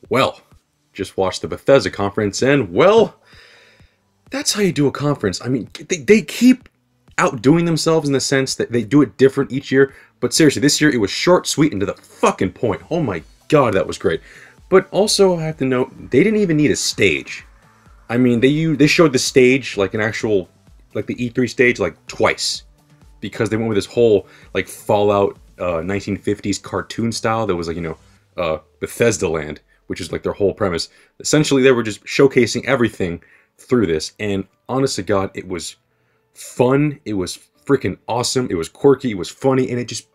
Well, just watched the Bethesda conference, and well, that's how you do a conference. I mean, they keep outdoing themselves in the sense that they do it different each year. But seriously, this year it was short, sweet, and to the fucking point. Oh my god, that was great. But also, I have to note, they didn't even need a stage. I mean, they showed the stage, like an actual, like the E3 stage, like twice. Because they went with this whole, like, Fallout 1950s cartoon style that was like, Bethesda land, which is like their whole premise. Essentially, they were just showcasing everything through this, and honest to God, it was fun. It was freaking awesome. It was quirky. It was funny, and it just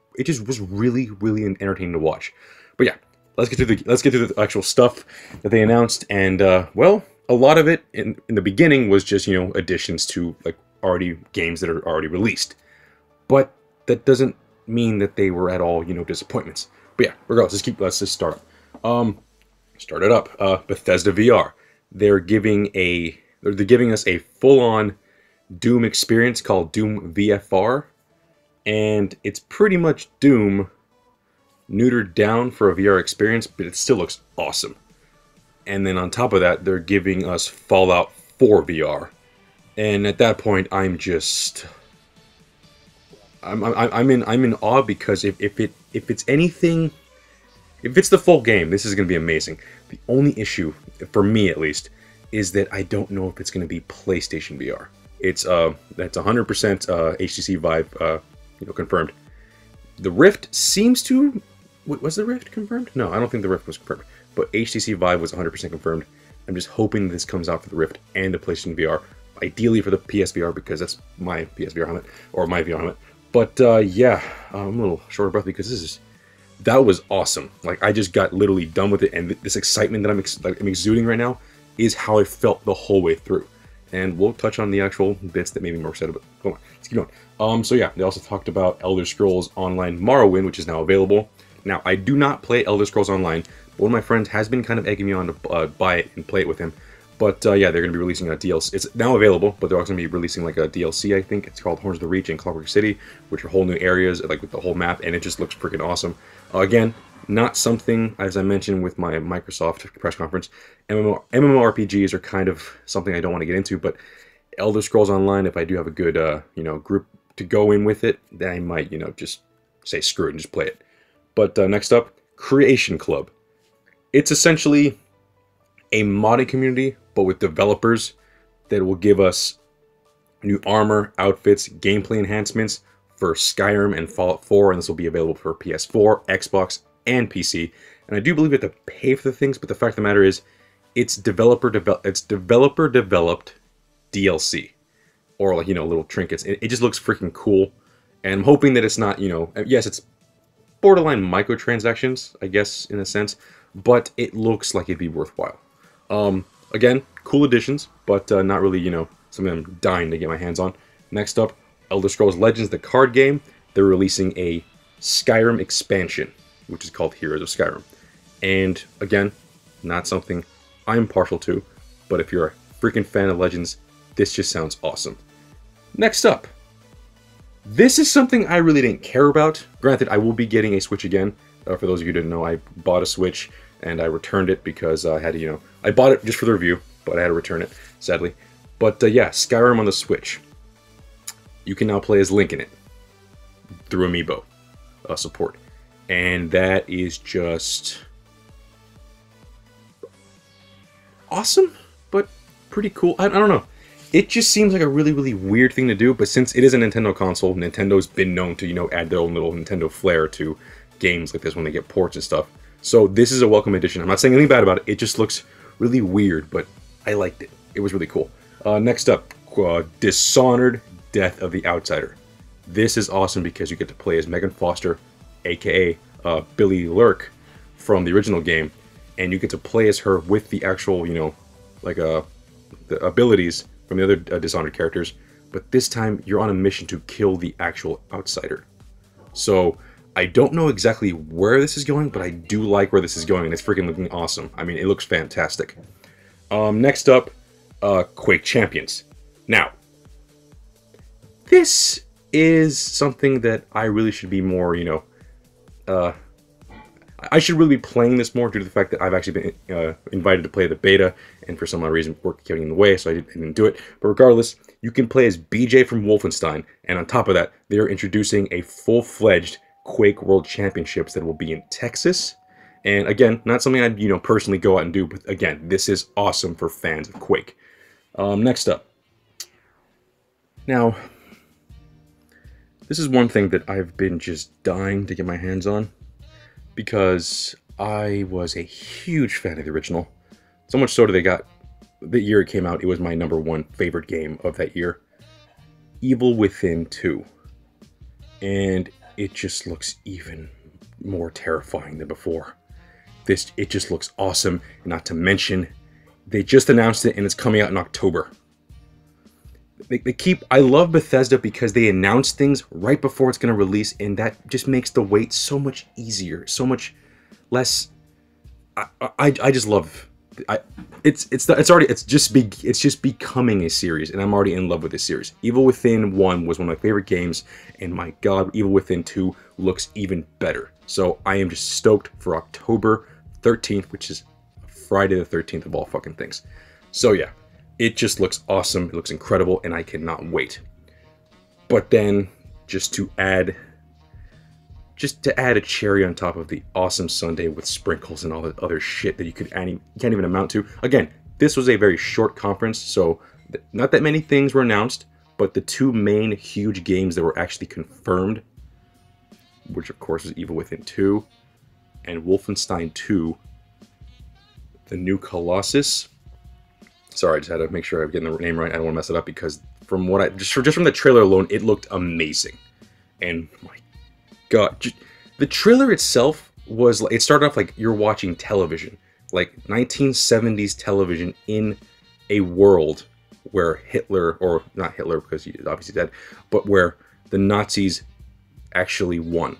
was really, really entertaining to watch. But yeah, let's get through the actual stuff that they announced, and well, a lot of it in the beginning was just additions to like already games that are already released, but that doesn't mean that they were at all disappointments. But yeah, regardless, let's just start up. Start it up. Bethesda VR. They're giving us a full-on Doom experience called Doom VFR, and it's pretty much Doom neutered down for a VR experience, but it still looks awesome. And then on top of that, they're giving us Fallout 4 VR, and at that point, I'm in awe, because if it's anything. If it's the full game, this is going to be amazing. The only issue, for me at least, is that I don't know if it's going to be PlayStation VR. That's 100% HTC Vive, confirmed. The Rift seems to... Was the Rift confirmed? No, I don't think the Rift was confirmed. But HTC Vive was 100% confirmed. I'm just hoping this comes out for the Rift and the PlayStation VR. Ideally for the PSVR, because that's my PSVR helmet, or my VR helmet. But yeah, I'm a little short of breath because that was awesome. Like, I just got literally done with it, and this excitement that I'm exuding right now is how I felt the whole way through. And we'll touch on the actual bits that made me more excited, but come on, let's keep going. So yeah, they also talked about Elder Scrolls Online Morrowind, which is now available. Now, I do not play Elder Scrolls Online, but one of my friends has been kind of egging me on to buy it and play it with him. But yeah, they're going to be releasing a DLC. It's now available, but they're also going to be releasing like a DLC, I think. It's called Horns of the Reach in Clockwork City, which are whole new areas, like with the whole map, and it just looks freaking awesome. Again, not something, as I mentioned with my Microsoft press conference, MMORPGs are kind of something I don't want to get into, but Elder Scrolls Online, if I do have a good, group to go in with it, then I might, just say screw it and just play it. But next up, Creation Club. It's essentially a modding community, but with developers that will give us new armor, outfits, gameplay enhancements for Skyrim and Fallout 4, and this will be available for PS4, Xbox, and PC. And I do believe you have to pay for the things, but the fact of the matter is, it's developer developed DLC, or like little trinkets. It just looks freaking cool, and I'm hoping that it's not yes, it's borderline microtransactions, I guess, in a sense, but it looks like it'd be worthwhile. Again, cool additions, but not really, something I'm dying to get my hands on. Next up, Elder Scrolls Legends, the card game. They're releasing a Skyrim expansion, which is called Heroes of Skyrim. And again, not something I'm partial to, but if you're a freaking fan of Legends, this just sounds awesome. Next up, this is something I really didn't care about. Granted, I will be getting a Switch again. For those of you who didn't know, I bought a Switch and I returned it because I had to, I bought it just for the review, but I had to return it, sadly. But yeah, Skyrim on the Switch. You can now play as Link in it through Amiibo support. And that is just awesome, but pretty cool. I don't know. It just seems like a really, really weird thing to do, but since it is a Nintendo console, Nintendo's been known to, add their own little Nintendo flair to games like this when they get ports and stuff. So this is a welcome addition. I'm not saying anything bad about it. It just looks really weird, but I liked it. It was really cool. Next up, Dishonored, Death of the Outsider. This is awesome because you get to play as Megan Foster, aka Billy Lurk from the original game, and you get to play as her with the actual, the abilities from the other Dishonored characters, but this time you're on a mission to kill the actual outsider. So I don't know exactly where this is going, but I do like where this is going, and it's freaking looking awesome. I mean, it looks fantastic. Next up, Quake Champions. Now, this is something that I really should be more, I'm I should really be playing this more due to the fact that I've actually been invited to play the beta, and for some odd reason work getting in the way, so I didn't do it. But regardless, you can play as BJ from Wolfenstein, and on top of that, they are introducing a full-fledged Quake World Championships that will be in Texas. And again, not something I'd personally go out and do, but again, this is awesome for fans of Quake. Next up. Now, this is one thing that I've been just dying to get my hands on, because I was a huge fan of the original. So much so that the year it came out, it was my #1 favorite game of that year. Evil Within 2. And it just looks even more terrifying than before. It just looks awesome, not to mention, they just announced it and it's coming out in October. I love Bethesda because they announce things right before it's going to release, and that just makes the wait so much easier, so much less. I just love. It's just becoming a series, and I'm already in love with this series. Evil Within 1 was one of my favorite games, and my God, Evil Within 2 looks even better. So I am just stoked for October 13th, which is Friday the 13th of all fucking things. So yeah. It just looks awesome, it looks incredible, and I cannot wait. But then, just to add a cherry on top of the awesome sundae with sprinkles and all the other shit that you can't even amount to. Again, this was a very short conference, so not that many things were announced, but the two main huge games that were actually confirmed, which of course is Evil Within 2 and Wolfenstein 2, the new Colossus. Sorry, I just had to make sure I'm getting the name right. I don't want to mess it up, because from what just from the trailer alone, it looked amazing. And my God, the trailer itself was it started off like you're watching television, like 1970s television in a world where Hitler, or not Hitler because he's obviously dead, but where the Nazis actually won.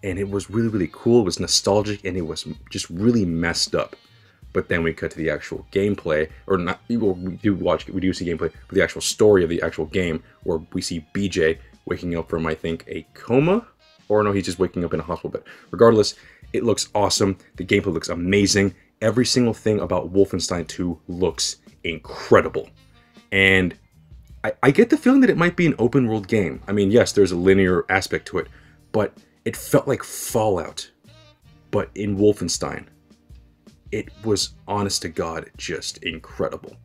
And it was really, really cool. It was nostalgic, and it was just really messed up. But then we cut to the actual gameplay, or not, we do see gameplay, but the actual story of the actual game, where we see BJ waking up from, I think, a coma? Or no, he's just waking up in a hospital bed. Regardless, it looks awesome. The gameplay looks amazing. Every single thing about Wolfenstein 2 looks incredible. And I get the feeling that it might be an open world game. I mean, yes, there's a linear aspect to it, but it felt like Fallout, but in Wolfenstein. It was, honest to God, just incredible.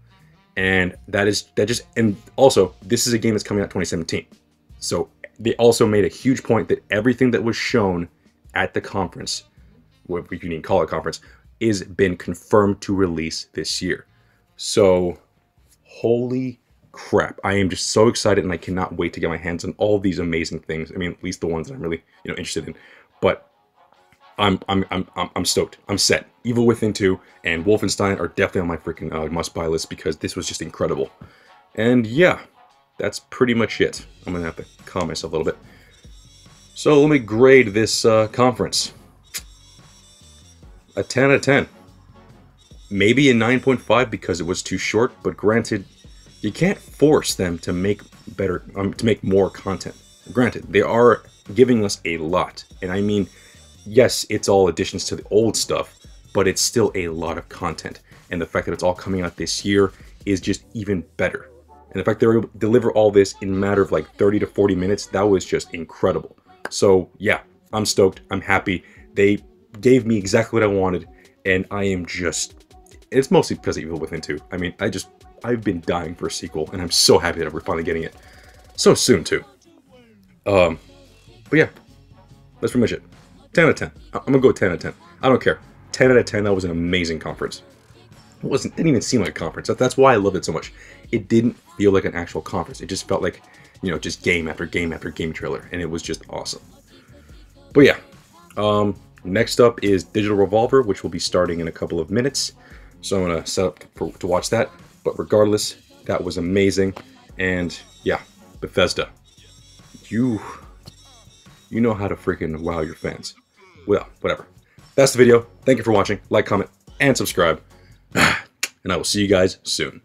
And and also, this is a game that's coming out 2017. So they also made a huge point that everything that was shown at the conference, what we can even call it a conference, is been confirmed to release this year. So, holy crap. I am just so excited, and I cannot wait to get my hands on all these amazing things. I mean, at least the ones that I'm really, interested in. But I'm stoked. I'm set. Evil Within 2 and Wolfenstein are definitely on my freaking must-buy list, because this was just incredible. And yeah, that's pretty much it. I'm gonna have to calm myself a little bit. So let me grade this conference. A 10 out of 10. Maybe a 9.5 because it was too short, but granted, you can't force them to make to make more content. Granted, they are giving us a lot, and I mean, yes, it's all additions to the old stuff, but it's still a lot of content. And the fact that it's all coming out this year is just even better. And the fact they were able to deliver all this in a matter of like 30 to 40 minutes, that was just incredible. So yeah, I'm stoked. I'm happy. They gave me exactly what I wanted, and I am just... It's mostly because of Evil Within 2. I mean, I've been dying for a sequel, and I'm so happy that we're finally getting it. So soon, too. But yeah, that's pretty much it. 10 out of 10. I'm gonna go 10 out of 10. I don't care. 10 out of 10, that was an amazing conference. Didn't even seem like a conference. That's why I loved it so much. It didn't feel like an actual conference. It just felt like, just game after game after game trailer, and it was just awesome. But yeah, next up is Digital Revolver, which will be starting in a couple of minutes. So I'm gonna set up to watch that. But regardless, that was amazing. And yeah, Bethesda, you know how to freaking wow your fans. Well, whatever. That's the video. Thank you for watching. Like, comment, and subscribe. And I will see you guys soon.